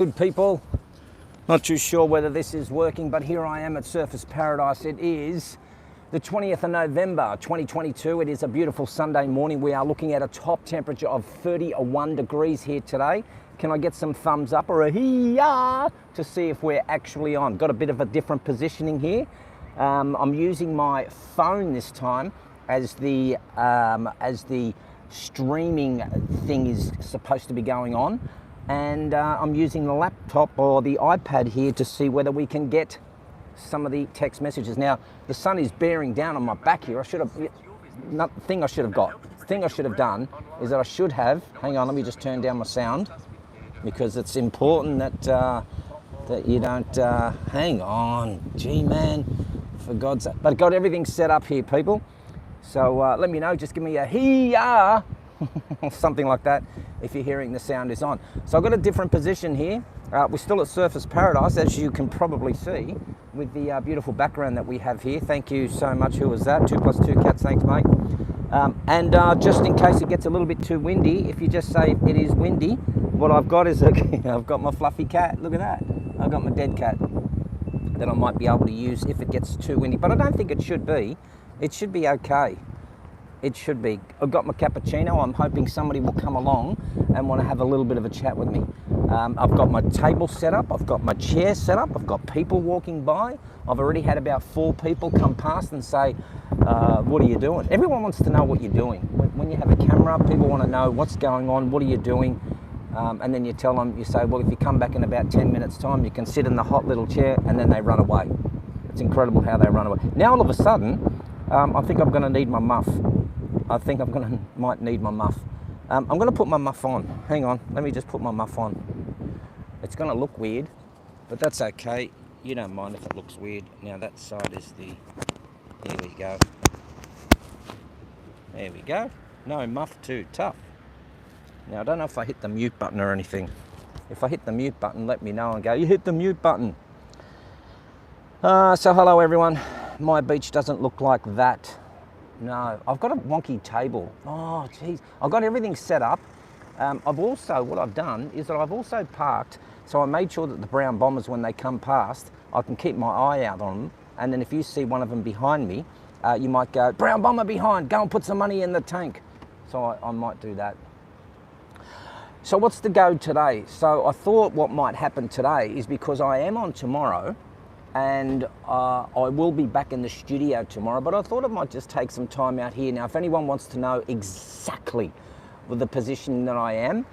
Good people, not too sure whether this is working, but here I am at Surfers Paradise. It is the 20th of November 2022. It is a beautiful Sunday morning. We are looking at a top temperature of 31 degrees here today. Can I get some thumbs up or a hee-yah to see if we're actually on? Got a bit of a different positioning here. I'm using my phone this time as the streaming thing is supposed to be going on. And I'm using the laptop or the iPad here to see whether we can get some of the text messages. Now, the sun is bearing down on my back here. The thing I should have done is that I should have, hang on, let me just turn down my sound, because it's important that you don't, hang on, G-Mann, for God's sake. But I've got everything set up here, people. So let me know, just give me a hee-yah, something like that, if you're hearing the sound is on. So I've got a different position here. We're still at Surfers Paradise, as you can probably see, with the beautiful background that we have here. Thank you so much. Who was that? 2 + 2 cats, thanks mate. And just in case it gets a little bit too windy, if you just say it is windy, what I've got is I've got my fluffy cat. Look at that. I've got my dead cat that I might be able to use if it gets too windy, but I don't think it should be. It should be okay. It should be. I've got my cappuccino. I'm hoping somebody will come along and want to have a little bit of a chat with me. I've got my table set up. I've got my chair set up. I've got people walking by. I've already had about 4 people come past and say, what are you doing? Everyone wants to know what you're doing. When you have a camera, people want to know what's going on, what are you doing? And then you tell them, you say, well, if you come back in about 10 minutes time, you can sit in the hot little chair, and then they run away. It's incredible how they run away. Now, all of a sudden, I think I'm going to need my muff. I think might need my muff. I'm going to put my muff on. Hang on, let me just put my muff on. It's going to look weird, but that's okay. You don't mind if it looks weird. Now that side is the, here we go. There we go. No muff too tough. Now I don't know if I hit the mute button or anything. If I hit the mute button, let me know and go, you hit the mute button. So hello everyone. My beach doesn't look like that. No, I've got a wonky table. Oh, geez. I've got everything set up. What I've done is that I've also parked, so I made sure that the brown bombers, when they come past, I can keep my eye out on them. And then if you see one of them behind me, you might go, brown bomber behind, go and put some money in the tank. So I might do that. So what's the go today? So I thought what might happen today is, because I am on tomorrow, and I will be back in the studio tomorrow, but I thought I might just take some time out here. Now, if anyone wants to know exactly the position that I am,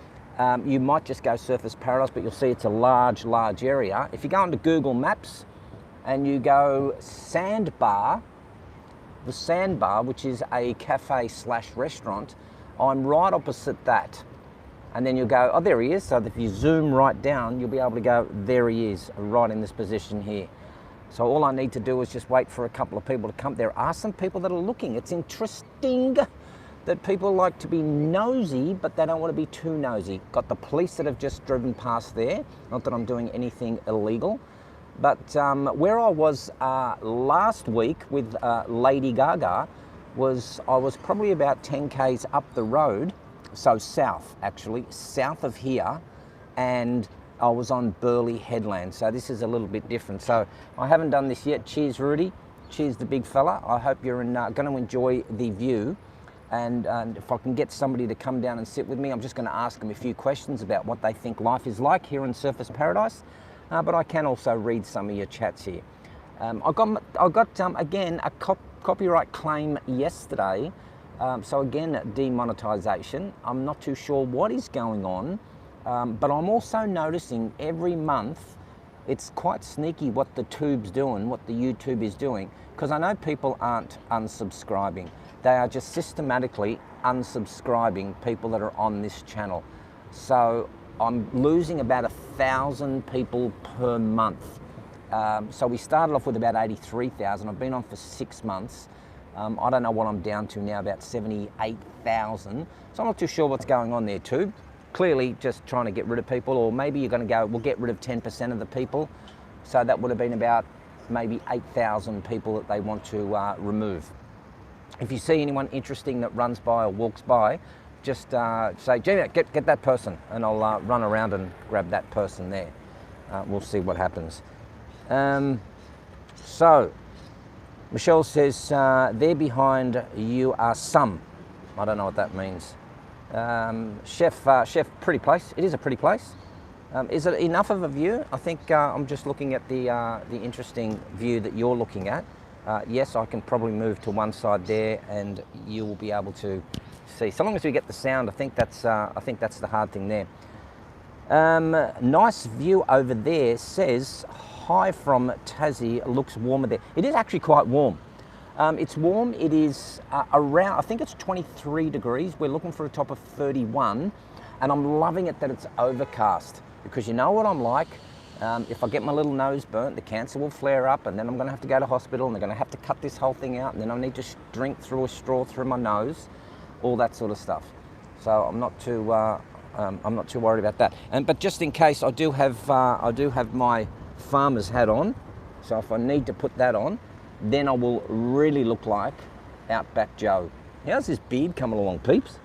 you might just go Surfers Paradise, but you'll see it's a large area. If you go into Google Maps and you go Sandbar, the Sandbar, which is a cafe / restaurant, I'm right opposite that. And then you'll go, oh, there he is. So if you zoom right down, you'll be able to go, there he is, right in this position here. So all I need to do is just wait for a couple of people to come. There are some people that are looking. It's interesting that people like to be nosy, but they don't want to be too nosy. Got the police that have just driven past there. Not that I'm doing anything illegal. But where I was last week with Lady Gaga I was probably about 10 Ks up the road. So south, actually, south of here, and I was on Burleigh Headland. So this is a little bit different. So I haven't done this yet. Cheers, Rudy. Cheers, the big fella. I hope you're going to enjoy the view. And if I can get somebody to come down and sit with me, I'm just going to ask them a few questions about what they think life is like here in Surfers Paradise. But I can also read some of your chats here. I got again, a copyright claim yesterday. So again, demonetization. I'm not too sure what is going on, but I'm also noticing every month it's quite sneaky what the tube's doing, what the YouTube is doing, because I know people aren't unsubscribing. They are just systematically unsubscribing people that are on this channel. So I'm losing about 1,000 people per month. So we started off with about 83,000. I've been on for 6 months. I don't know what I'm down to now, about 78,000. So I'm not too sure what's going on there too. Clearly just trying to get rid of people, or maybe you're going to go, we'll get rid of 10% of the people. So that would have been about maybe 8,000 people that they want to remove. If you see anyone interesting that runs by or walks by, just say, G-Man, get that person, and I'll run around and grab that person there. We'll see what happens. So, Michelle says, there behind you are some. I don't know what that means. Chef, pretty place. It is a pretty place. Is it enough of a view? I think I'm just looking at the interesting view that you're looking at. Yes, I can probably move to one side there, and you will be able to see. So long as we get the sound, I think that's the hard thing there. Nice view over there. Says hi from Tassie. Looks warmer there. It is actually quite warm. It's warm. It is around, I think it's 23 degrees. We're looking for a top of 31, and I'm loving it that it's overcast, because you know what I'm like. If I get my little nose burnt, the cancer will flare up, and then I'm going to have to go to hospital, and they're going to have to cut this whole thing out, and then I need to drink through a straw through my nose, all that sort of stuff. So I'm not too worried about that. But just in case, I do have my farmer's hat on. So if I need to put that on, then I will really look like Outback Joe. How's this beard coming along, peeps?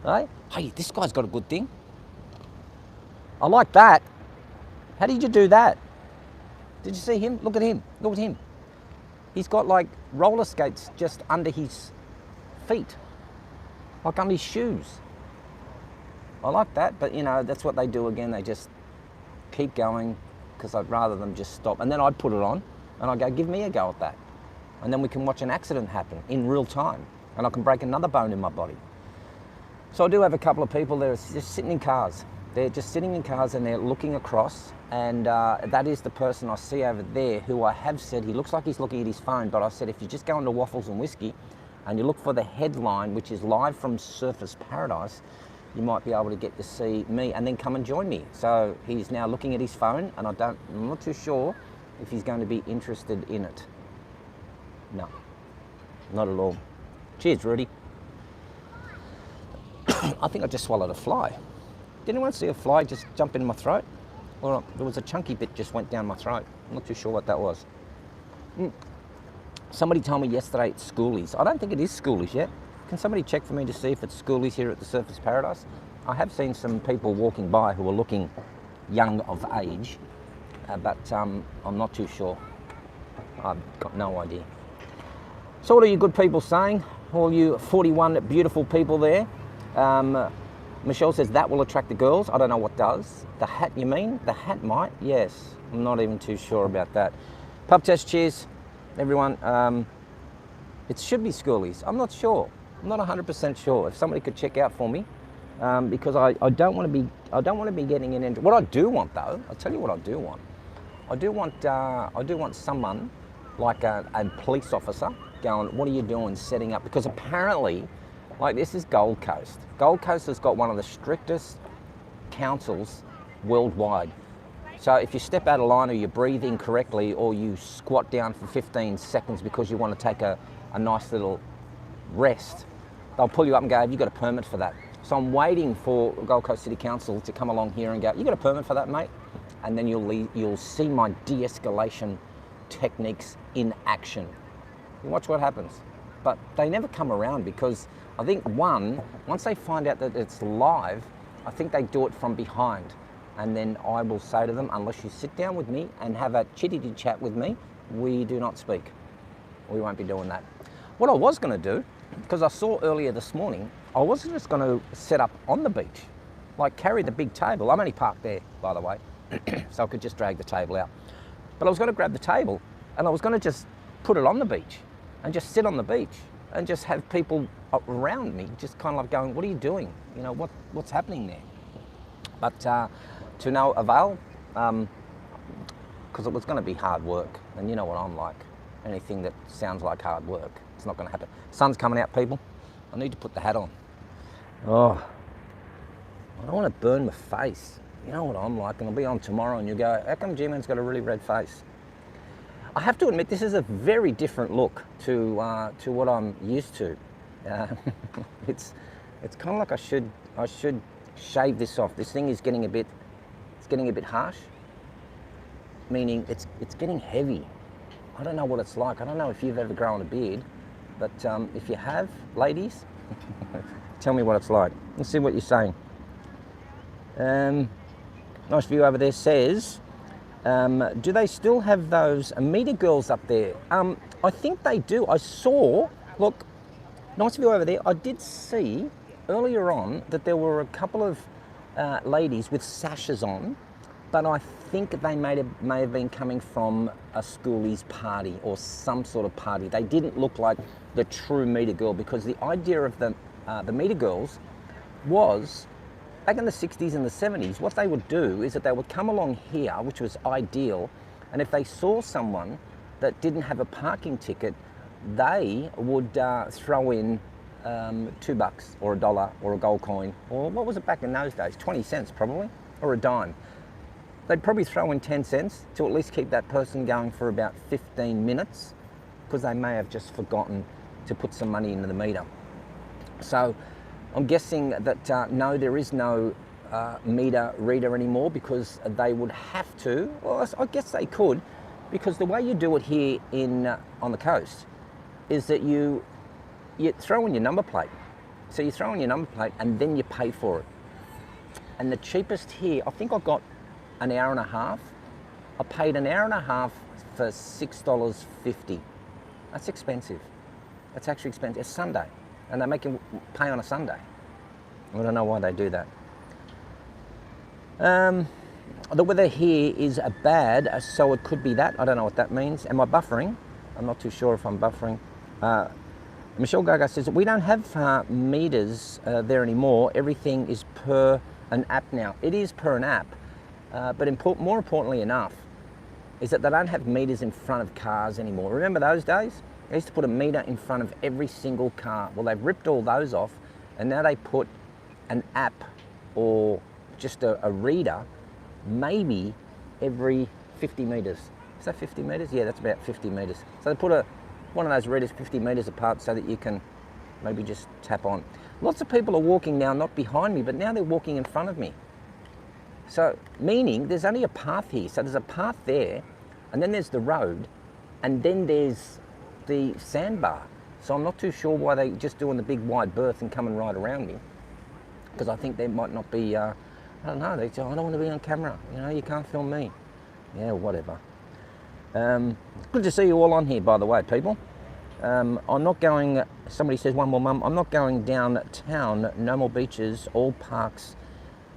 Hey, this guy's got a good thing. I like that. How did you do that? Did you see him? Look at him. Look at him. He's got like roller skates just under his feet, like under his shoes. I like that, but you know, that's what they do again. They just keep going, because I'd rather them just stop. And then I'd put it on and I'd go, give me a go at that. And then we can watch an accident happen in real time, and I can break another bone in my body. So I do have a couple of people that are just sitting in cars. They're just sitting in cars and they're looking across, and that is the person I see over there, who I have said, he looks like he's looking at his phone, but I said, if you just go into Waffles and Whiskey and you look for the headline, which is live from Surfers Paradise, you might be able to get to see me and then come and join me. So he's now looking at his phone, and I'm not too sure if he's going to be interested in it. No, not at all. Cheers, Rudy. I think I just swallowed a fly. Did anyone see a fly just jump in my throat? Or there was a chunky bit just went down my throat. I'm not too sure what that was. Somebody told me yesterday it's schoolies. I don't think it is schoolies yet. Can somebody check for me to see if it's schoolies here at the Surfers Paradise? I have seen some people walking by who are looking young of age, but I'm not too sure. I've got no idea. So what are you good people saying? All you 41 beautiful people there. Michelle says that will attract the girls. I don't know what does. The hat, you mean? The hat might? Yes. I'm not even too sure about that. Pub test, cheers, everyone. It should be schoolies. I'm not sure. I'm not 100% sure. If somebody could check out for me, because I don't want to be getting in. What I do want, though, I'll tell you what I do want. I do want someone like a police officer going, what are you doing setting up? Because apparently, like, this is Gold Coast. Gold Coast has got one of the strictest councils worldwide. So if you step out of line, or you breathe incorrectly, or you squat down for 15 seconds because you want to take a nice little rest, they'll pull you up and go, have you got a permit for that? So I'm waiting for Gold Coast City Council to come along here and go, you got a permit for that, mate? And then you'll see my de-escalation techniques in action. You watch what happens. But they never come around, because I think once they find out that it's live, I think they do it from behind. And then I will say to them, unless you sit down with me and have a chitty chat with me, we do not speak. We won't be doing that. What I was going to do, because I saw earlier this morning, I wasn't just going to set up on the beach, like carry the big table. I'm only parked there, by the way, so I could just drag the table out. But I was going to grab the table, and I was going to just put it on the beach and just sit on the beach and just have people around me just kind of like going, what are you doing? You know, what's happening there? But to no avail, because it was going to be hard work. And you know what I'm like. Anything that sounds like hard work, it's not going to happen. Sun's coming out, people. I need to put the hat on. Oh, I don't want to burn my face. You know what I'm like, and I'll be on tomorrow and you go, how come G-Mann's got a really red face? I have to admit, this is a very different look to what I'm used to. It's kind of like I should shave this off. This thing is getting a bit harsh, meaning it's getting heavy. I don't know what it's like. I don't know if you've ever grown a beard, but if you have, ladies, Tell me what it's like. Let's see what you're saying. Nice view over there says, do they still have those meter girls up there? I think they do. I saw, look, nice view over there. I did see earlier on that there were a couple of ladies with sashes on, but I think they may have been coming from a schoolie's party or some sort of party. They didn't look like the true meter girl, because the idea of the meter girls was, back in the 60s and the 70s, what they would do is that they would come along here, which was ideal, and if they saw someone that didn't have a parking ticket, they would throw in $2 or $1 or a gold coin, or what was it back in those days, 20 cents probably, or a dime. They'd probably throw in 10 cents to at least keep that person going for about 15 minutes, because they may have just forgotten to put some money into the meter. So I'm guessing that no, there is no meter reader anymore, because they would have to, well, I guess they could, because the way you do it here on the coast is that you throw in your number plate. So you throw in your number plate and then you pay for it. And the cheapest here, I think I got an hour and a half. I paid an hour and a half for $6.50. That's expensive. That's actually expensive. It's Sunday, and they make you pay on a Sunday. I don't know why they do that. The weather here is bad, so it could be that. I don't know what that means. Am I buffering? I'm not too sure if I'm buffering. Michelle Gaga says, we don't have meters there anymore. Everything is per an app now. It is per an app, but more importantly enough, is that they don't have meters in front of cars anymore. Remember those days? They used to put a meter in front of every single car. Well, they've ripped all those off, and now they put an app or just a reader maybe every 50 meters. Is that 50 meters? Yeah, that's about 50 meters. So they put one of those readers 50 meters apart so that you can maybe just tap on. Lots of people are walking now, not behind me, but now they're walking in front of me. So, meaning there's only a path here. So there's a path there, and then there's the road, and then there's the sandbar. So I'm not too sure why they're just doing the big wide berth and coming right around me. Because I think there might not be, I don't know, they say, I don't want to be on camera. You know, you can't film me. Yeah, whatever. Good to see you all on here, by the way, people. I'm not going, somebody says, one more mum, I'm not going downtown, no more beaches, all parks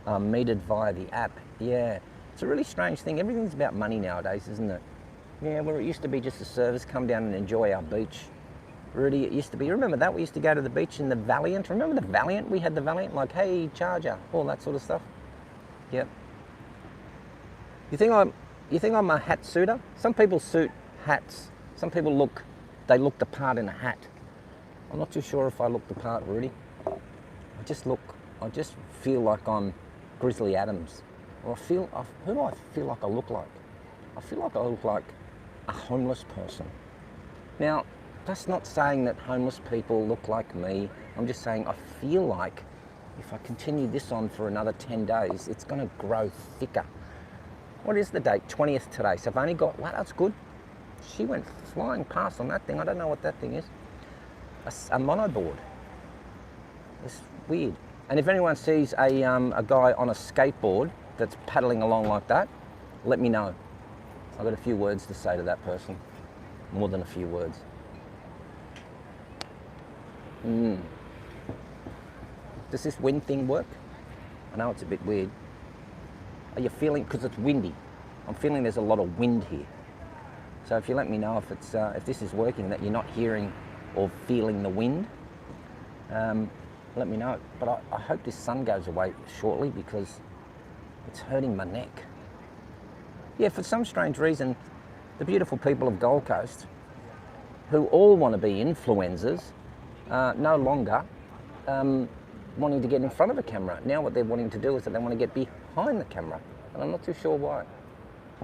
are metered via the app. Yeah, it's a really strange thing. Everything's about money nowadays, isn't it? Yeah, where it used to be just a service, come down and enjoy our beach. Really, it used to be, remember that? We used to go to the beach in the Valiant. Remember the Valiant? We had the Valiant, like, hey, charger, all that sort of stuff. Yep. You think I'm a hat suiter? Some people suit hats. Some people they look the part in a hat. I'm not too sure if I look the part, Rudy. I just feel like I'm Grizzly Adams. Or who do I feel like I look like? I feel like I look like a homeless person. Now, that's not saying that homeless people look like me. I'm just saying I feel like if I continue this on for another 10 days, it's going to grow thicker. What is the date? 20th today. So I've only got, wow, that's good. She went flying past on that thing. I don't know what that thing is. A monoboard. It's weird. And if anyone sees a guy on a skateboard that's paddling along like that, let me know. I've got a few words to say to that person. More than a few words. Does this wind thing work? I know it's a bit weird. Are you feeling, because it's windy, I'm feeling there's a lot of wind here. So if you let me know if this is working, that you're not hearing or feeling the wind, let me know. But I hope this sun goes away shortly, because it's hurting my neck. Yeah, for some strange reason, the beautiful people of Gold Coast, who all want to be influencers, no longer wanting to get in front of a camera. Now what they're wanting to do is that they want to get behind the camera, and I'm not too sure why.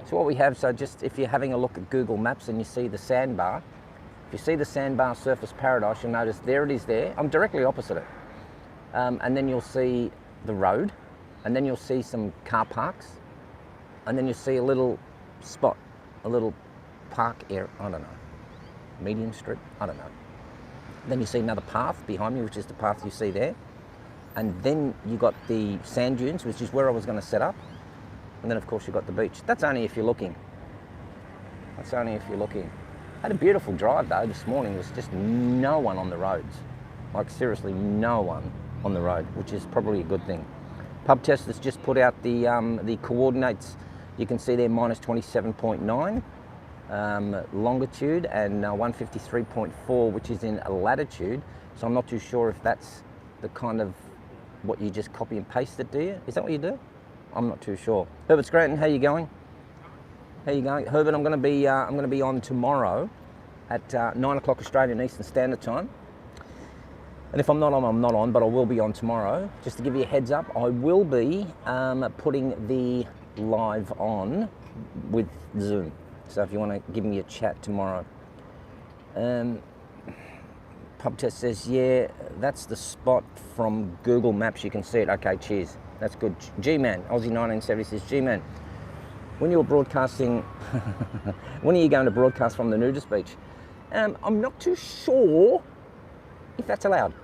So what we have, so just if you're having a look at Google Maps and you see the sandbar, if you see the sandbar Surfers Paradise, you'll notice there it is there. I'm directly opposite it. And then you'll see the road, and then you'll see some car parks, and then you'll see a little spot, a little park area, I don't know, median strip, I don't know. Then you see another path behind me, which is the path you see there. and then you got the sand dunes, which is where I was going to set up, and then of course you got the beach. That's only if you're looking. That's only if you're looking. Had a beautiful drive though this morning. There was just no one on the roads. Like seriously, no one on the road, which is probably a good thing. Pub Test has just put out the coordinates. You can see there minus 27.9 longitude and 153.4, which is in latitude. So I'm not too sure if that's the kind of what you just copy and paste it, do you? Is that what you do? I'm not too sure. Herbert Scranton, how you going? How you going, Herbert? I'm going to be on tomorrow at 9 o'clock Australian Eastern Standard Time. And if I'm not on, I'm not on, but I will be on tomorrow. Just to give you a heads up, I will be putting the live on with Zoom. So if you want to give me a chat tomorrow. Pub Test says, yeah, that's the spot from Google Maps. You can see it. Okay, cheers. That's good. G-Mann, Aussie 1970 says, G-Mann, when you're broadcasting, when are you going to broadcast from the nudist beach? I'm not too sure if that's allowed.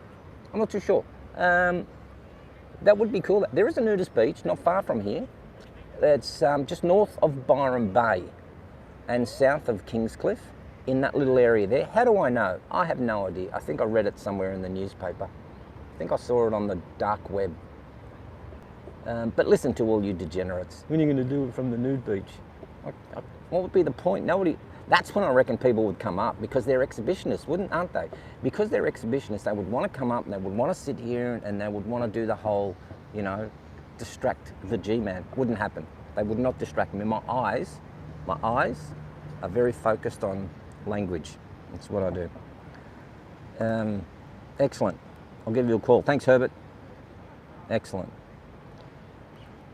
I'm not too sure. That would be cool. There is a nudist beach not far from here. It's just north of Byron Bay and south of Kingscliff, in that little area there. How do I know? I have no idea. I think I read it somewhere in the newspaper. I think I saw it on the dark web. But listen to all you degenerates. When are you going to do it from the nude beach? What would be the point? Nobody. That's when I reckon people would come up, because they're exhibitionists, aren't they? Because they're exhibitionists, they would want to come up and they would want to sit here and they would want to do the whole, you know, distract the G-Man. Wouldn't happen. They would not distract me. My eyes are very focused on language. That's what I do. Excellent. I'll give you a call. Thanks, Herbert. Excellent.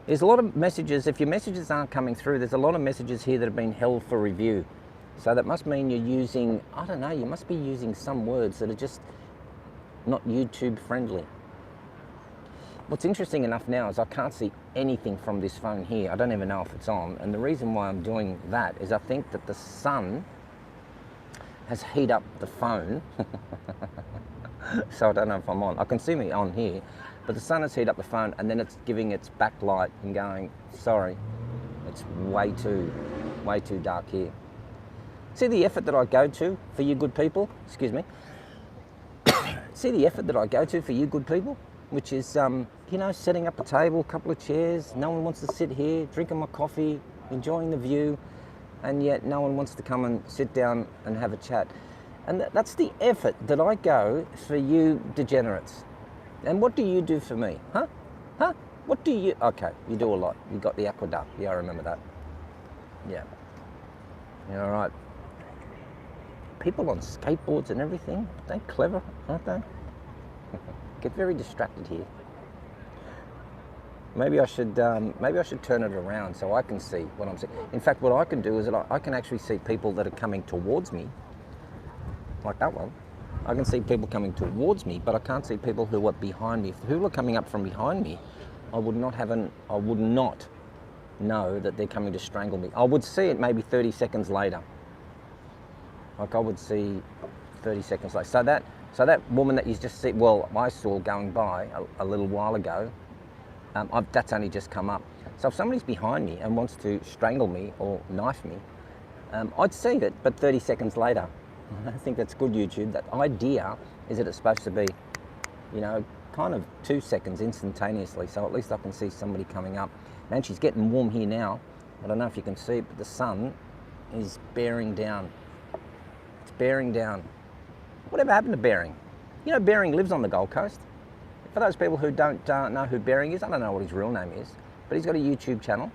There's a lot of messages. If your messages aren't coming through, there's a lot of messages here that have been held for review. So that must mean you're using, I don't know, you must be using some words that are just not YouTube friendly. What's interesting enough now is I can't see anything from this phone here. I don't even know if it's on. And the reason why I'm doing that is I think that the sun has heated up the phone. So I don't know if I'm on. I can see me on here, but the sun has heated up the phone and then it's giving its backlight and going, sorry, it's way too dark here. See the effort that I go to for you good people? Excuse me. See the effort that I go to for you good people? Which is, you know, setting up a table, a couple of chairs. No one wants to sit here, drinking my coffee, enjoying the view, and yet no one wants to come and sit down and have a chat. And that's the effort that I go for you degenerates. And what do you do for me? Huh? Huh? What do you... Okay, you do a lot. You got the aqueduct. Yeah, I remember that. Yeah. Yeah, all right. People on skateboards and everything, they're clever, aren't they? Get very distracted here. Maybe I should turn it around so I can see what I'm seeing. In fact, what I can do is that I can actually see people that are coming towards me, like that one. I can see people coming towards me, but I can't see people who are behind me. If people are coming up from behind me, I would not know that they're coming to strangle me. I would see it maybe 30 seconds later. Like I would see 30 seconds later. So that woman that you just see, well, I saw going by a little while ago, that's only just come up. So if somebody's behind me and wants to strangle me or knife me, I'd see it, but 30 seconds later. I think that's good, YouTube. That idea is that it's supposed to be, you know, kind of 2 seconds instantaneously. So at least I can see somebody coming up. Man, she's getting warm here now. I don't know if you can see it, but the sun is bearing down. It's bearing down. Whatever happened to Bering? You know, Bering lives on the Gold Coast. For those people who don't know who Bering is, I don't know what his real name is, but he's got a YouTube channel.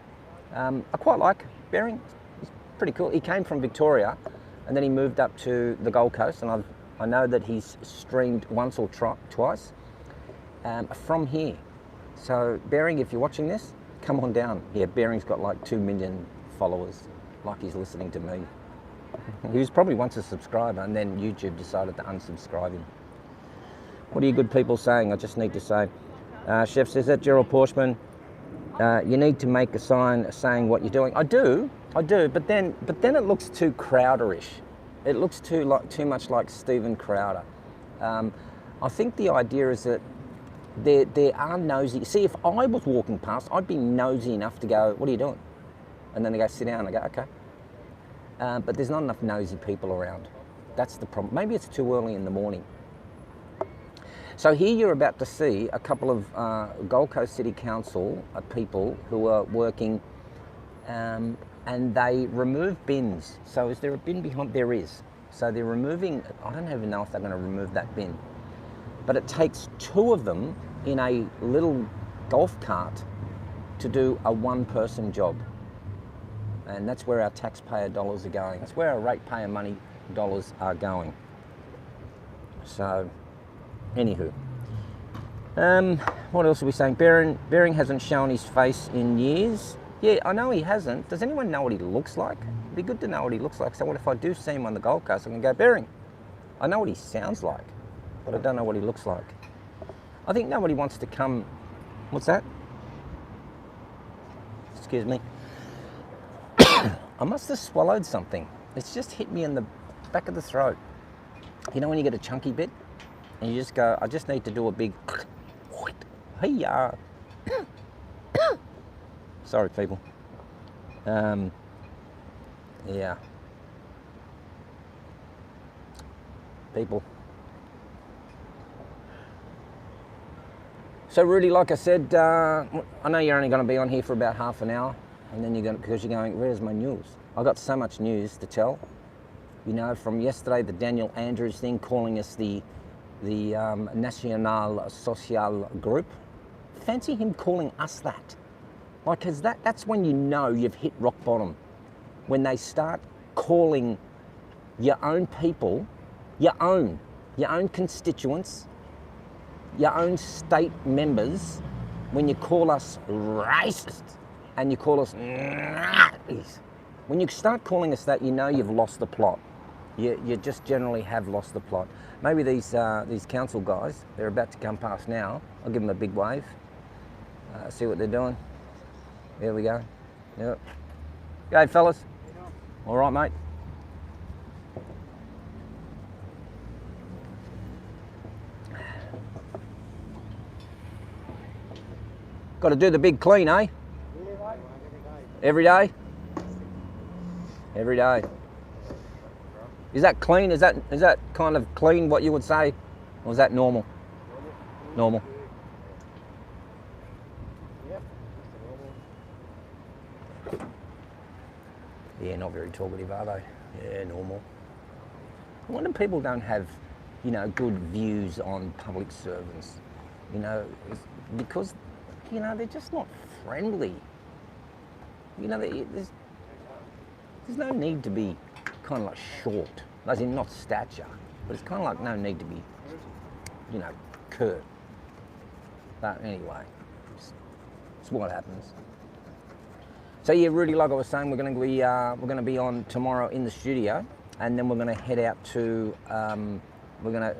I quite like Bering. He's pretty cool. He came from Victoria and then he moved up to the Gold Coast, and I know that he's streamed once or twice from here. So Bering, if you're watching this, come on down. Yeah, Bering's got like 2 million followers, like he's listening to me. He was probably once a subscriber and then YouTube decided to unsubscribe him. What are you good people saying? I just need to say. Chef says that Gerald Pauschmann, you need to make a sign saying what you're doing. I do, but then it looks too Crowderish. It looks too much like Stephen Crowder. I think the idea is that They are nosy. See, if I was walking past, I'd be nosy enough to go, what are you doing? And then they go, sit down. I go, okay. But there's not enough nosy people around. That's the problem. Maybe it's too early in the morning. So here you're about to see a couple of Gold Coast City Council people who are working, and they remove bins. So is there a bin behind? There is. So they're removing, I don't even know if they're going to remove that bin, but it takes 2 of them in a little golf cart to do a 1-person job. And that's where our taxpayer dollars are going. That's where our ratepayer money dollars are going. So, anywho. What else are we saying? Bering hasn't shown his face in years. Yeah, I know he hasn't. Does anyone know what he looks like? It'd be good to know what he looks like. So what if I do see him on the Gold Coast, I can go, Bering. I know what he sounds like, but I don't know what he looks like. I think nobody wants to come. What's that? Excuse me. I must have swallowed something. It's just hit me in the back of the throat. You know when you get a chunky bit and you just go, I just need to do a big hey-ya. Sorry, people. Yeah. People. So Rudy, like I said, I know you're only going to be on here for about half an hour, and then because you're going, where's my news? I got so much news to tell. You know, from yesterday, the Daniel Andrews thing, calling us the National Social Group. Fancy him calling us that. Like, cause that's when you know you've hit rock bottom. When they start calling your own people, your own constituents, your own state members, when you call us racist and you call us Nazis. When you start calling us that, you know you've lost the plot. You just generally have lost the plot. Maybe these council guys, they're about to come past now. I'll give them a big wave. See what they're doing. There we go. Yep. G'day, fellas. All right, mate. Got to do the big clean, eh? Every day? Every day. Is that clean? Is that kind of clean, what you would say? Or is that normal? Normal. Yeah, not very talkative, are they? Yeah, normal. I wonder people don't have, you know, good views on public servants. You know, because, you know, they're just not friendly. You know, there's no need to be kind of like short, as in not stature, but it's kind of like no need to be, you know, curt. But anyway, it's what happens. So yeah, Rudy, like I was saying, we're going to be on tomorrow in the studio, and then we're going to head out to I'm going to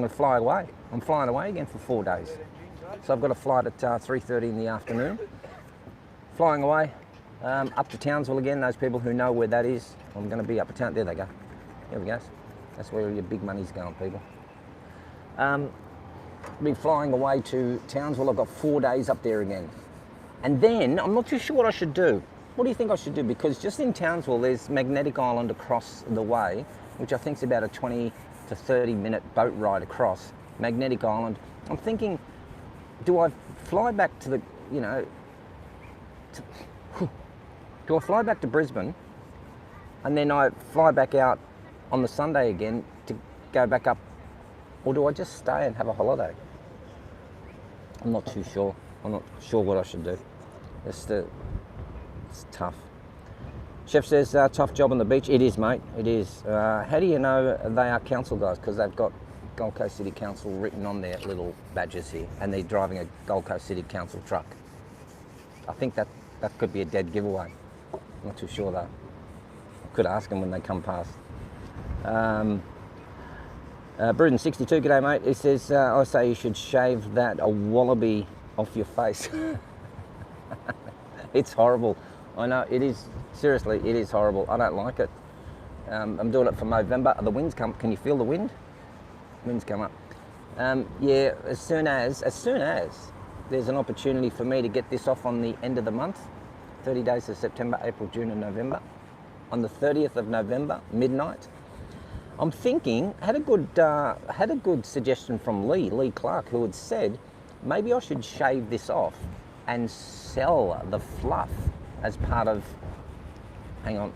fly away. I'm flying away again for 4 days. So I've got a flight at 3:30 in the afternoon. Flying away up to Townsville again. Those people who know where that is, I'm going to be up at town. There they go. There we go. That's where your big money's going, people. Be flying away to Townsville. I've got 4 days up there again. And then, I'm not too sure what I should do. What do you think I should do? Because just in Townsville, there's Magnetic Island across the way, which I think is about a 20 to 30 minute boat ride across Magnetic Island. I'm thinking, do I fly back to the, you know, do I fly back to Brisbane and then I fly back out on the Sunday again to go back up, or do I just stay and have a holiday? I'm not too sure. I'm not sure what I should do. It's tough. Chef says, tough job on the beach. It is, mate, it is. How do you know they are council guys? Because they've got Gold Coast City Council written on their little badges here, and they're driving a Gold Coast City Council truck. I think that could be a dead giveaway. I'm not too sure though. I could ask them when they come past. Bruden62, g'day mate. He says, I say you should shave that a wallaby off your face. It's horrible. I know, it is, seriously, it is horrible. I don't like it. I'm doing it for November. The winds come, can you feel the wind? Winds come up. Yeah, as soon as there's an opportunity for me to get this off on the end of the month, 30 days of September, April, June and November, on the 30th of November, midnight, I'm thinking, had a good suggestion from Lee Clark, who had said, maybe I should shave this off and sell the fluff as part of, hang on,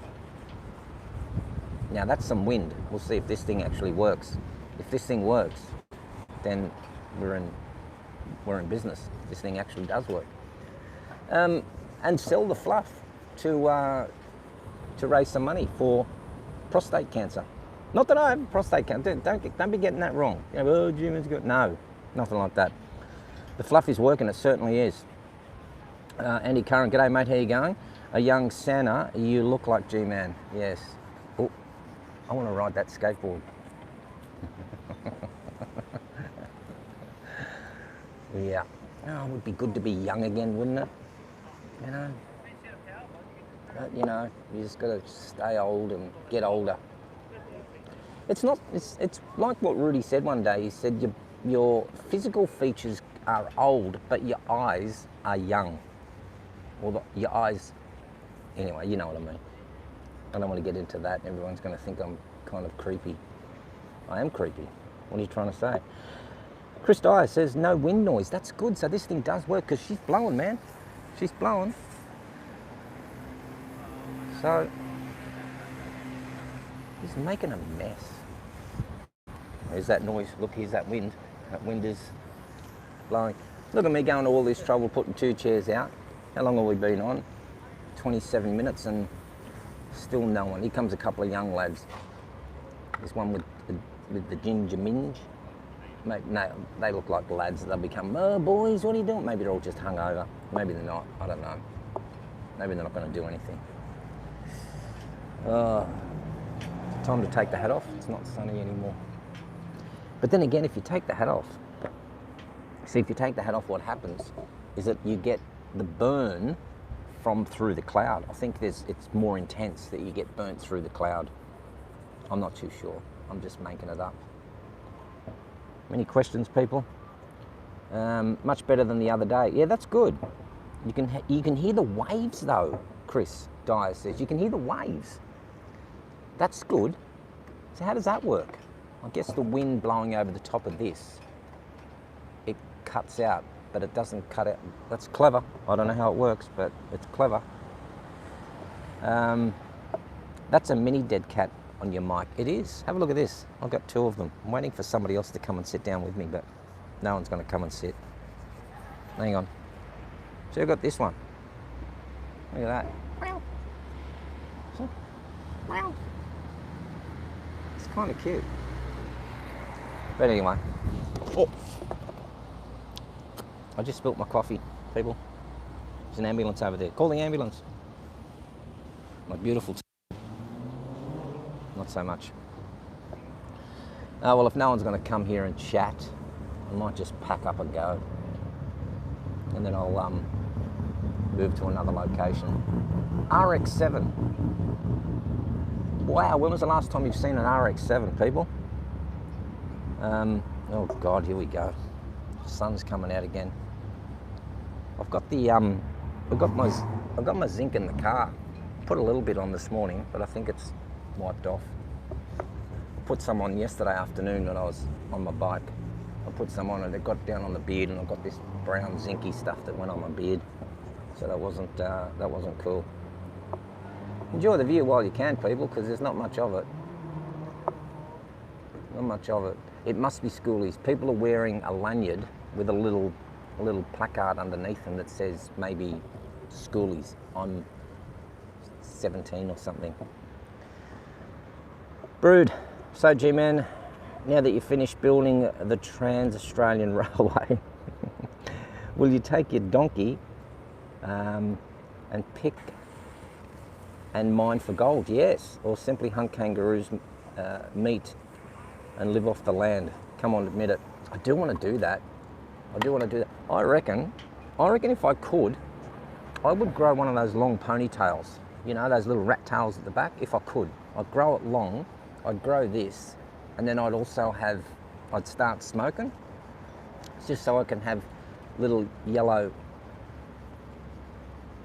now that's some wind. We'll see if this thing actually works. If this thing works, then we're in business. This thing actually does work. And sell the fluff to raise some money for prostate cancer. Not that I have prostate cancer. Don't be getting that wrong. You know, oh, G-Mann's got, no, nothing like that. The fluff is working. It certainly is. Andy Curran, g'day mate. How you going? A young Santa. You look like G-Man. Yes. Oh, I want to ride that skateboard. Yeah. Oh, it would be good to be young again, wouldn't it? You know. But, you know, you just got to stay old and get older. It's like what Rudy said one day. He said your physical features are old, but your eyes are young. Or your eyes, anyway, you know what I mean. I don't want to get into that. Everyone's going to think I'm kind of creepy. I am creepy. What are you trying to say? Chris Dyer says no wind noise. That's good. So this thing does work because she's blowing, man. She's blowing. So he's making a mess. There's that noise. Look, here's that wind. That wind is blowing. Look at me going to all this trouble putting 2 chairs out. How long have we been on? 27 minutes and still no one. Here comes a couple of young lads. There's one with the ginger minge. No, they look like lads. They'll become, oh boys, what are you doing? Maybe they're all just hungover. Maybe they're not. I don't know. Maybe they're not going to do anything. It's time to take the hat off. It's not sunny anymore. But then again, if you take the hat off, what happens is that you get the burn from through the cloud. I think it's more intense that you get burnt through the cloud. I'm not too sure. I'm just making it up. Any questions, people? Much better than the other day. Yeah, that's good. You can hear the waves though, Chris Dyer says. You can hear the waves. That's good. So how does that work? I guess the wind blowing over the top of this, it cuts out, but it doesn't cut out. That's clever. I don't know how it works, but it's clever. That's a mini dead cat on your mic. It is. Have a look at this. I've got 2 of them. I'm waiting for somebody else to come and sit down with me, but no one's going to come and sit. Hang on. So I've got this one. Look at that. It's kind of cute. But anyway. Oh. I just spilt my coffee, people. There's an ambulance over there. Call the ambulance. My beautiful not so much. Well, if no one's going to come here and chat, I might just pack up and go. And then I'll move to another location. RX-7. Wow, when was the last time you've seen an RX-7, people? Oh God, here we go. The sun's coming out again. I've got the I've got my zinc in the car. Put a little bit on this morning, but I think it's wiped off. I put some on yesterday afternoon when I was on my bike. I put some on and it got down on the beard, and I've got this brown zinky stuff that went on my beard. So that wasn't cool. Enjoy the view while you can, people, because there's not much of it. Not much of it. It must be schoolies. People are wearing a lanyard with a little placard underneath them that says maybe schoolies. I'm 17 or something. Brood. So G-Man, now that you've finished building the Trans-Australian Railway, will you take your donkey and pick and mine for gold? Yes. Or simply hunt kangaroos, meat and live off the land? Come on, admit it. I do want to do that. I reckon if I could, I would grow one of those long ponytails. You know, those little rat tails at the back. If I could, I'd grow it long. I'd grow this, and then I'd start smoking, It's just so I can have little yellow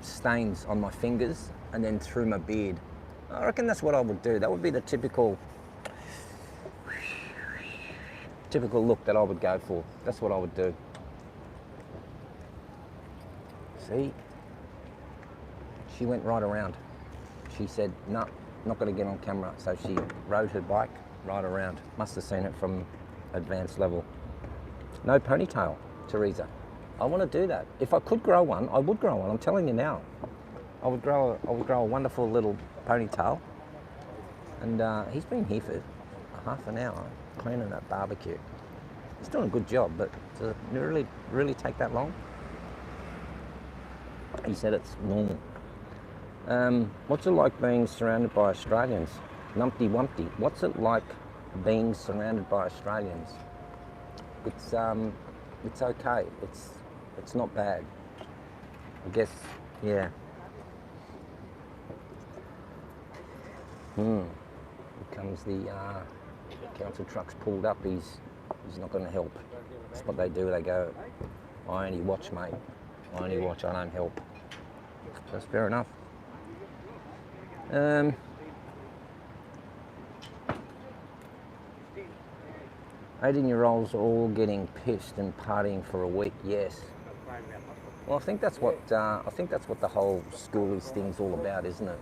stains on my fingers and then through my beard. I reckon that's what I would do. That would be the typical look that I would go for. That's what I would do. See? She went right around. She said, no, not going to get on camera. So she rode her bike right around. Must have seen it from advanced level. No ponytail, Teresa. I want to do that. If I could grow one, I would grow one. I'm telling you now. I would grow a wonderful little ponytail. And he's been here for half an hour cleaning that barbecue. He's doing a good job, but does it really take that long? He said it's normal. What's it like being surrounded by Australians? Numpty Wumpty. What's it like being surrounded by Australians? It's okay. It's not bad. I guess, yeah. Here comes the council truck's pulled up. He's not going to help. That's what they do. They go, I only watch, mate. I only watch. I don't help. That's fair enough. 18-year-olds are all getting pissed and partying for a week. Yes. Well, I think that's what the whole schoolies thing's all about, isn't it?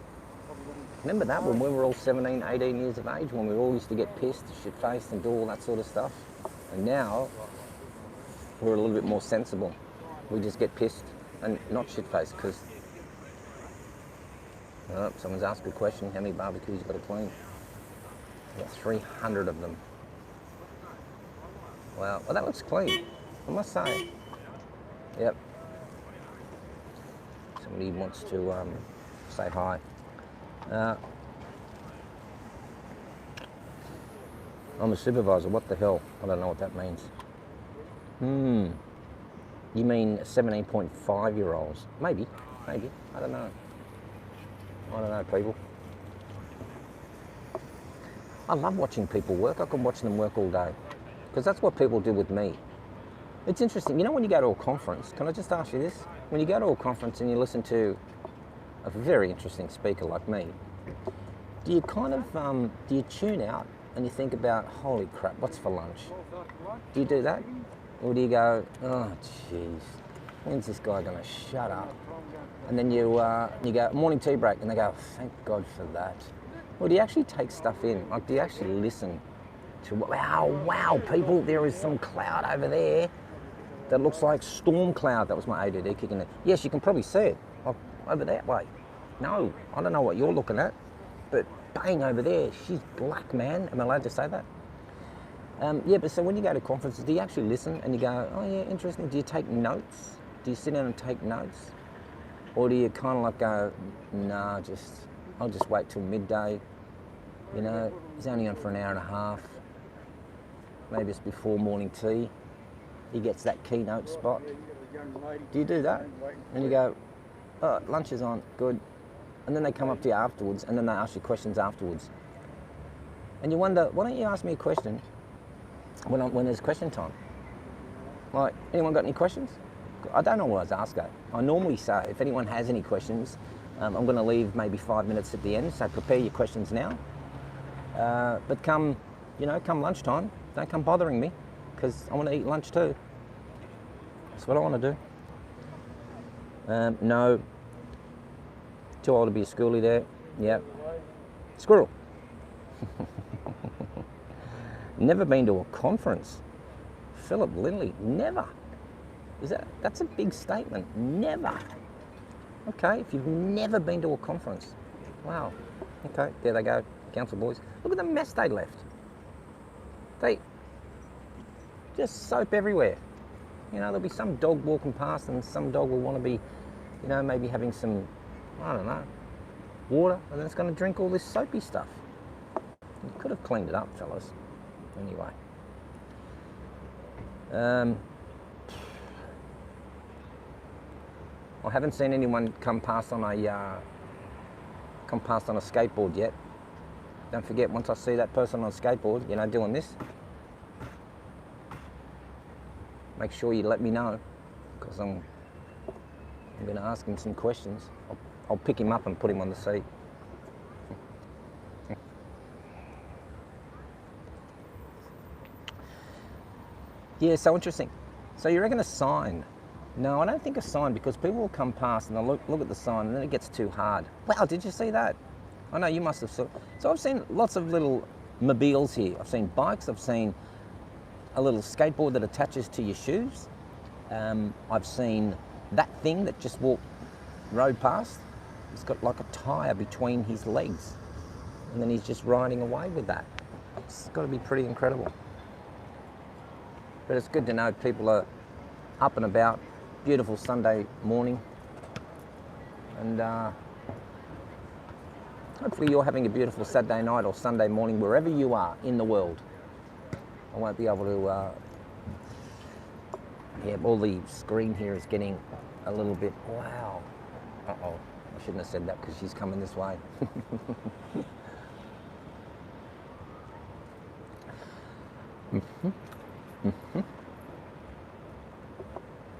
Remember that when we were all 17, 18 years of age, when we all used to get pissed, shit-faced, and do all that sort of stuff. And now we're a little bit more sensible. We just get pissed and not shit-faced because someone's asked a question: how many barbecues you got to clean? I've got 300 of them. Wow, well that looks clean, I must say. Yep. Somebody wants to say hi. I'm a supervisor. What the hell? I don't know what that means. You mean 17.5-year-olds? Maybe. I don't know. People. I love watching people work. I can watch them work all day. Because that's what people do with me. It's interesting. You know, when you go to a conference, can I just ask you this? When you go to a conference and you listen to a very interesting speaker like me, do you kind of, do you tune out and you think about, holy crap, what's for lunch? Do you do that? Or do you go, oh, jeez, when's this guy going to shut up? And then you go, morning tea break, and they go, thank God for that. Or do you actually take stuff in? Like, do you actually listen to, wow, people, there is some cloud over there that looks like storm cloud. That was my ADD kicking in. Yes, you can probably see it, over that way. No, I don't know what you're looking at, but bang, over there, she's black, man. Am I allowed to say that? Yeah, but so when you go to conferences, do you actually listen and you go, oh yeah, interesting. Do you take notes? Do you sit down and take notes? Or do you kind of like go, nah, I'll just wait till midday. You know, he's only on for an hour and a half. Maybe it's before morning tea. He gets that keynote spot. Do you do that? And you go, oh, lunch is on, good. And then they come up to you afterwards and then they ask you questions afterwards. And you wonder, why don't you ask me a question when there's question time? Like, anyone got any questions? I don't know what I was asking. I normally say, if anyone has any questions, I'm going to leave maybe 5 minutes at the end, so prepare your questions now. But come lunchtime, don't come bothering me, because I want to eat lunch too. That's what I want to do. No. Too old to be a schoolie there. Yep. Squirrel. Never been to a conference. Philip Lindley, never. That's a big statement. Never. Okay, if you've never been to a conference. Wow. Okay, there they go, council boys. Look at the mess they left. They just soap everywhere. You know, there'll be some dog walking past and some dog will want to be, you know, maybe having some, I don't know, water, and then it's going to drink all this soapy stuff. You could have cleaned it up, fellas. Anyway. I haven't seen anyone come past on a skateboard yet. Don't forget, once I see that person on a skateboard, you know, doing this, make sure you let me know, because I'm going to ask him some questions. I'll pick him up and put him on the seat. Yeah, so interesting. So you reckon a sign? No, I don't think a sign, because people will come past and they'll look at the sign and then it gets too hard. Wow, did you see that? I know you must have saw. So I've seen lots of little mobiles here. I've seen bikes, I've seen a little skateboard that attaches to your shoes. I've seen that thing that just rode past. He's got like a tyre between his legs, and then he's just riding away with that. It's got to be pretty incredible. But it's good to know people are up and about. Beautiful Sunday morning, and hopefully you're having a beautiful Saturday night or Sunday morning wherever you are in the world. I won't be able to, yeah, all the screen here is getting a little bit, wow. Uh-oh, I shouldn't have said that because she's coming this way.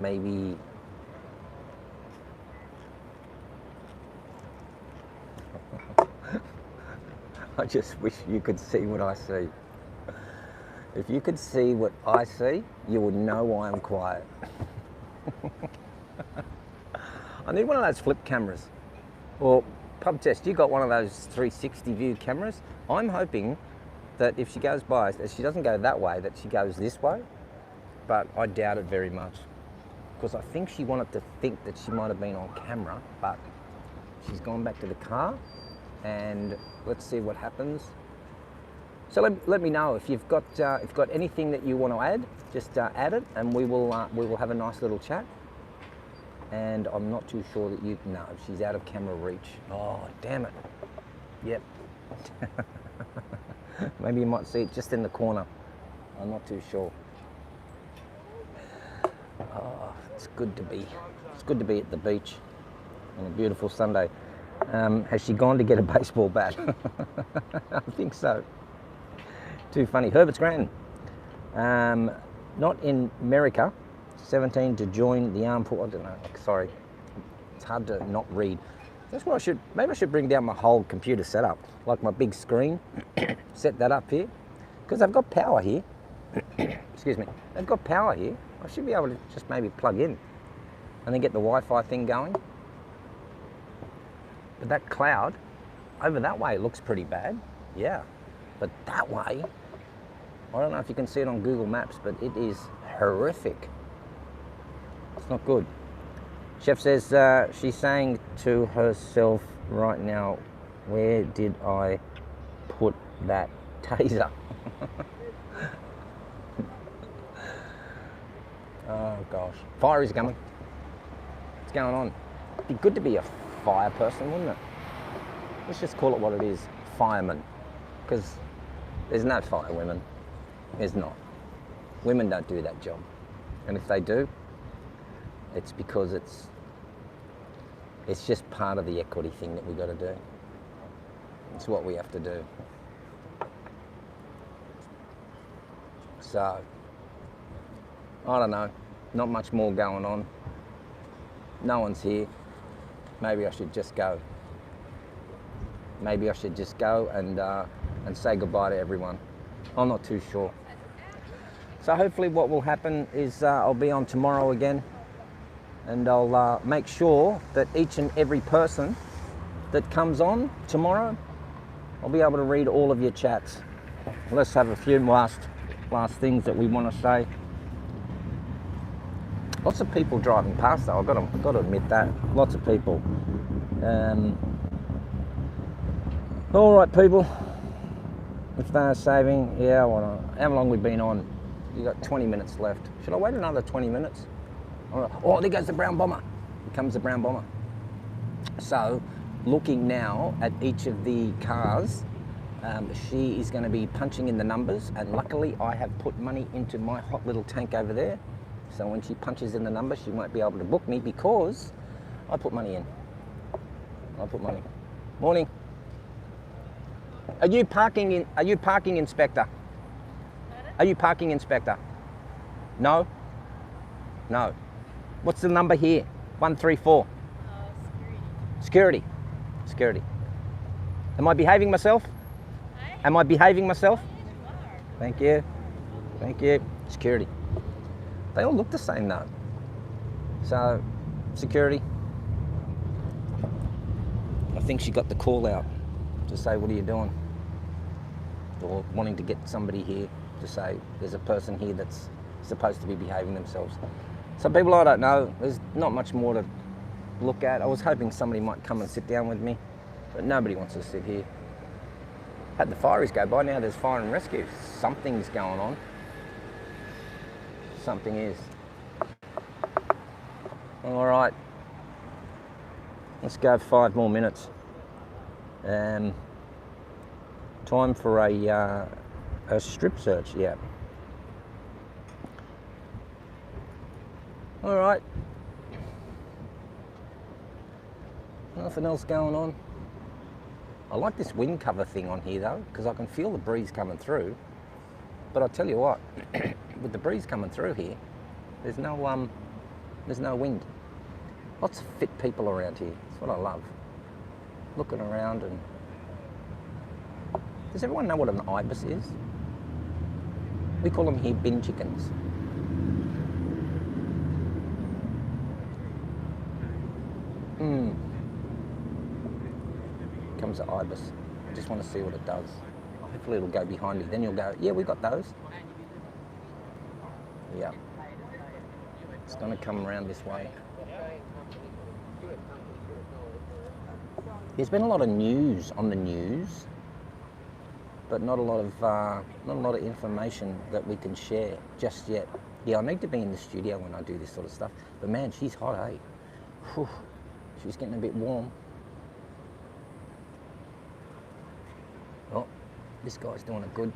Maybe I just wish you could see what I see. If you could see what I see, you would know why I'm quiet. I need one of those flip cameras. Or pub test, you got one of those 360 view cameras. I'm hoping that if she goes by, that she doesn't go that way, that she goes this way. But I doubt it very much, because I think she wanted to think that she might have been on camera, but she's gone back to the car, and let's see what happens. So let me know if you've got anything that you want to add. Just add it, and we will have a nice little chat. And I'm not too sure that no, she's out of camera reach. Oh, damn it. Yep. Maybe you might see it just in the corner. I'm not too sure. Oh, it's good to be at the beach on a beautiful Sunday. Has she gone to get a baseball bat? I think so. Too funny. Herbert's Granton. Not in America. 17 to join the armed force. I don't know. Sorry. It's hard to not read. That's what maybe I should bring down my whole computer setup. Like my big screen. Set that up here. Because I've got power here. Excuse me. They've got power here. I should be able to just maybe plug in and then get the Wi-Fi thing going. But that cloud over that way looks pretty bad. Yeah. But that way, I don't know if you can see it on Google Maps, but it is horrific. It's not good. Chef says she's saying to herself right now, where did I put that taser? Oh gosh. Fire is coming. What's going on? It'd be good to be a fire person, wouldn't it? Let's just call it what it is, fireman. Because there's no fire women. There's not. Women don't do that job. And if they do, it's because it's just part of the equity thing that we've got to do. It's what we have to do. So, I don't know. Not much more going on. No one's here. Maybe I should just go. Maybe I should just go and say goodbye to everyone. I'm not too sure. So hopefully what will happen is I'll be on tomorrow again, and I'll make sure that each and every person that comes on tomorrow, I'll be able to read all of your chats. Let's have a few last things that we want to say. Lots of people driving past though, I've got to admit that. Lots of people. All right, people. If they're saving, yeah, how long we've been on? You got 20 minutes left. Should I wait another 20 minutes? Oh, there goes the brown bomber. Here comes the brown bomber. So, looking now at each of the cars, she is going to be punching in the numbers, and luckily I have put money into my hot little tank over there. So when she punches in the number, she won't be able to book me because I put money in. I put money. Morning. Are you parking inspector? Are you parking inspector? No? No. What's the number here? 134. Security. Security. Am I behaving myself? Am I behaving myself? Thank you. Thank you. Security. They all look the same though. So, security. I think she got the call out to say, what are you doing? Or wanting to get somebody here to say, there's a person here that's supposed to be behaving themselves. Some people I don't know, there's not much more to look at. I was hoping somebody might come and sit down with me, but nobody wants to sit here. Had the fireys go by, now there's fire and rescue. Something's going on. Something is. All right, let's go 5 more minutes. Time for a strip search, yeah. All right. Nothing else going on. I like this wind cover thing on here though, because I can feel the breeze coming through. But I'll tell you what, with the breeze coming through here, there's no wind. Lots of fit people around here. That's what I love. Looking around and... Does everyone know what an ibis is? We call them here bin chickens. Comes the ibis. I just want to see what it does. Hopefully it'll go behind me. Then you'll go, yeah, we got those. Yeah. It's going to come around this way. There's been a lot of news on the news, but not a lot of information that we can share just yet. Yeah, I need to be in the studio when I do this sort of stuff. But man, she's hot, eh? Whew. She's getting a bit warm. Oh, this guy's doing it good.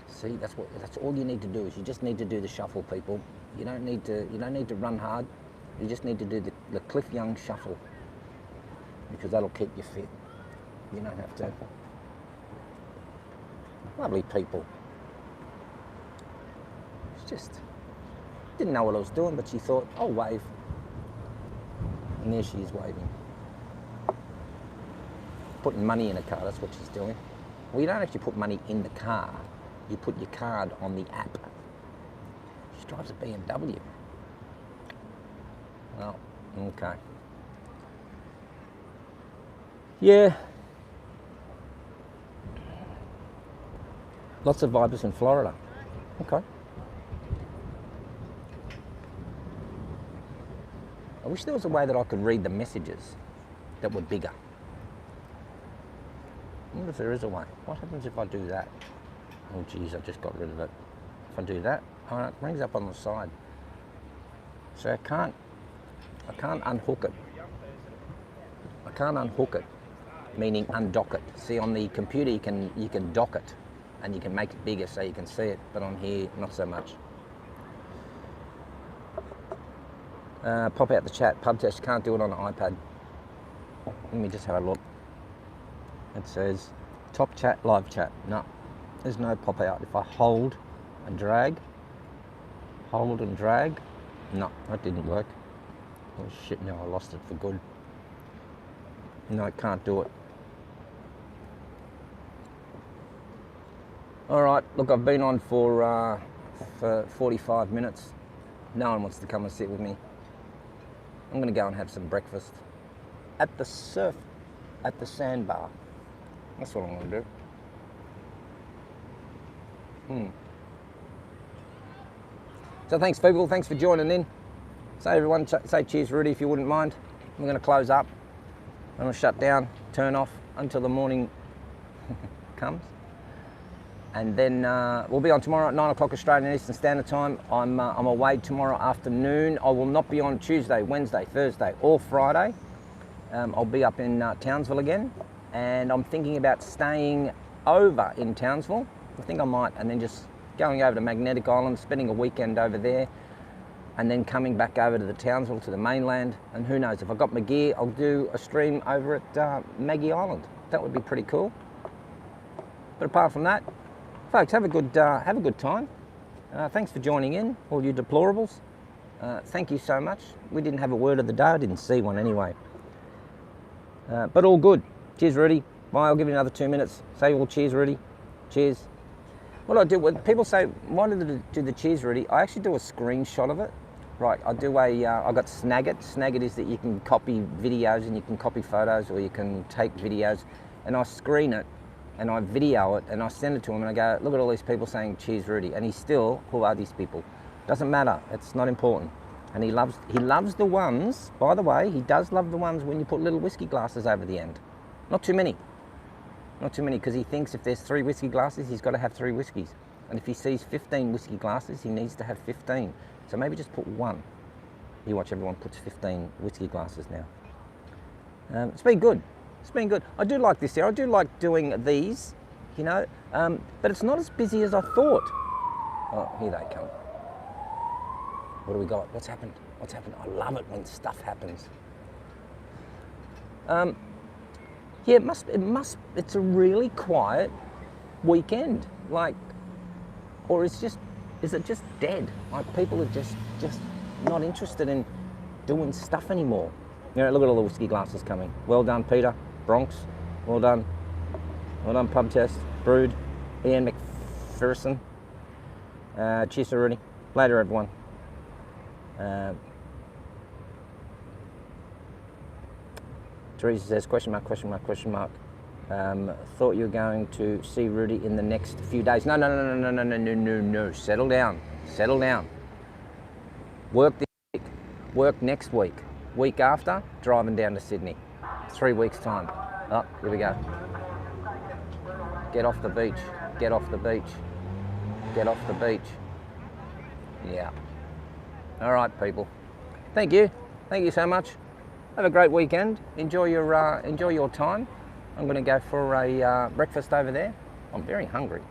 See, that's all you need to do is you just need to do the shuffle, people. You don't need to run hard. You just need to do the Cliff Young shuffle, because that'll keep you fit. You don't have to. Lovely people. She just didn't know what I was doing, but she thought, I'll wave. And there she is waving. Putting money in a car, that's what she's doing. Well, you don't actually put money in the car. You put your card on the app. She drives a BMW. Oh, okay. Yeah. Lots of vipers in Florida. Okay. I wish there was a way that I could read the messages that were bigger. I wonder if there is a way. What happens if I do that? Oh geez, I just got rid of it. If I do that, oh, it brings up on the side. So I can't unhook it. I can't unhook it, meaning undock it. See, on the computer you can dock it and you can make it bigger so you can see it, but on here, not so much. Pop out the chat, pub test, can't do it on an iPad. Let me just have a look. It says top chat, live chat. No, there's no pop out. If I hold and drag, no, that didn't work. Oh shit, no, I lost it for good. No, I can't do it. All right, look, I've been on for 45 minutes. No one wants to come and sit with me. I'm gonna go and have some breakfast at the sandbar. That's what I'm gonna do. So thanks people, thanks for joining in. Say everyone, say cheers Rudy if you wouldn't mind. I'm gonna close up. I'm gonna shut down, turn off until the morning comes. And then we'll be on tomorrow at 9 o'clock Australian Eastern Standard Time. I'm away tomorrow afternoon. I will not be on Tuesday, Wednesday, Thursday or Friday. I'll be up in Townsville again. And I'm thinking about staying over in Townsville. I think I might, and then just going over to Magnetic Island, spending a weekend over there, and then coming back over to the Townsville, to the mainland. And who knows, if I got my gear, I'll do a stream over at Maggie Island. That would be pretty cool. But apart from that, folks, have a good time. Thanks for joining in, all you deplorables. Thank you so much. We didn't have a word of the day. I didn't see one anyway. But all good. Cheers, Rudy. Bye. I'll give you another 2 minutes. Say all cheers, Rudy. Cheers. What I do, when people say, why did I do the cheers, Rudy? I actually do a screenshot of it. Right, I do I got Snagit. Snagit is that you can copy videos and you can copy photos, or you can take videos, and I screen it and I video it and I send it to him and I go, look at all these people saying cheers, Rudy, and he's still, who are these people? Doesn't matter, it's not important. And he loves the ones, by the way, he does love the ones when you put little whiskey glasses over the end. Not too many, because he thinks if there's 3 whiskey glasses, he's got to have 3 whiskeys. And if he sees 15 whiskey glasses, he needs to have 15. So maybe just put 1. You watch, everyone puts 15 whiskey glasses now. It's been good. It's been good. I do like this here. I do like doing these, you know, but it's not as busy as I thought. Oh, here they come. What do we got? What's happened? What's happened? I love it when stuff happens. Yeah, it's a really quiet weekend. Like, or is it just dead? Like, people are just not interested in doing stuff anymore. You know, look at all the whiskey glasses coming. Well done, Peter. Bronx. Well done. Well done, pub test. Brood. Ian McPherson. Cheers to Rudy. Later, everyone. Teresa says, question mark, question mark, question mark. Thought you were going to see Rudy in the next few days. No. Settle down. Settle down. Work this week. Work next week. Week after, driving down to Sydney. 3 weeks' time. Oh, here we go. Get off the beach. Get off the beach. Get off the beach. Yeah. All right, people. Thank you. Thank you so much. Have a great weekend. Enjoy your time. I'm going to go for a breakfast over there. I'm very hungry.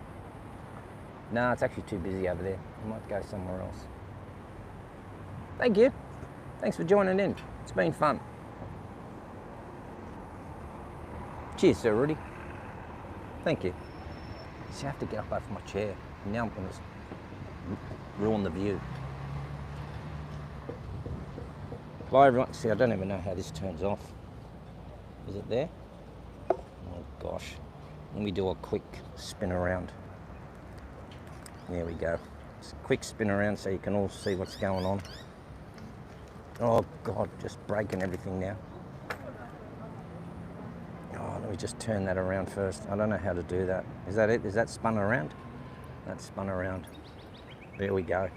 No, it's actually too busy over there. I might go somewhere else. Thank you. Thanks for joining in. It's been fun. Cheers, Sir Rudy. Thank you. See, I have to get up off my chair. Now I'm going to ruin the view. Bye, everyone. See, I don't even know how this turns off. Is it there? Oh, gosh. Let me do a quick spin around. There we go. Just a quick spin around so you can all see what's going on. Oh, God, just breaking everything now. Oh, let me just turn that around first. I don't know how to do that. Is that it? Is that spun around? That's spun around. There we go.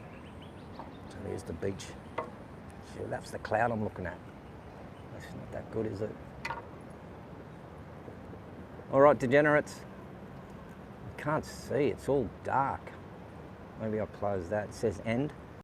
So there's the beach. Sure, that's the cloud I'm looking at. That's not that good, is it? All right, degenerates. I can't see, it's all dark. Maybe I'll close that. It says end.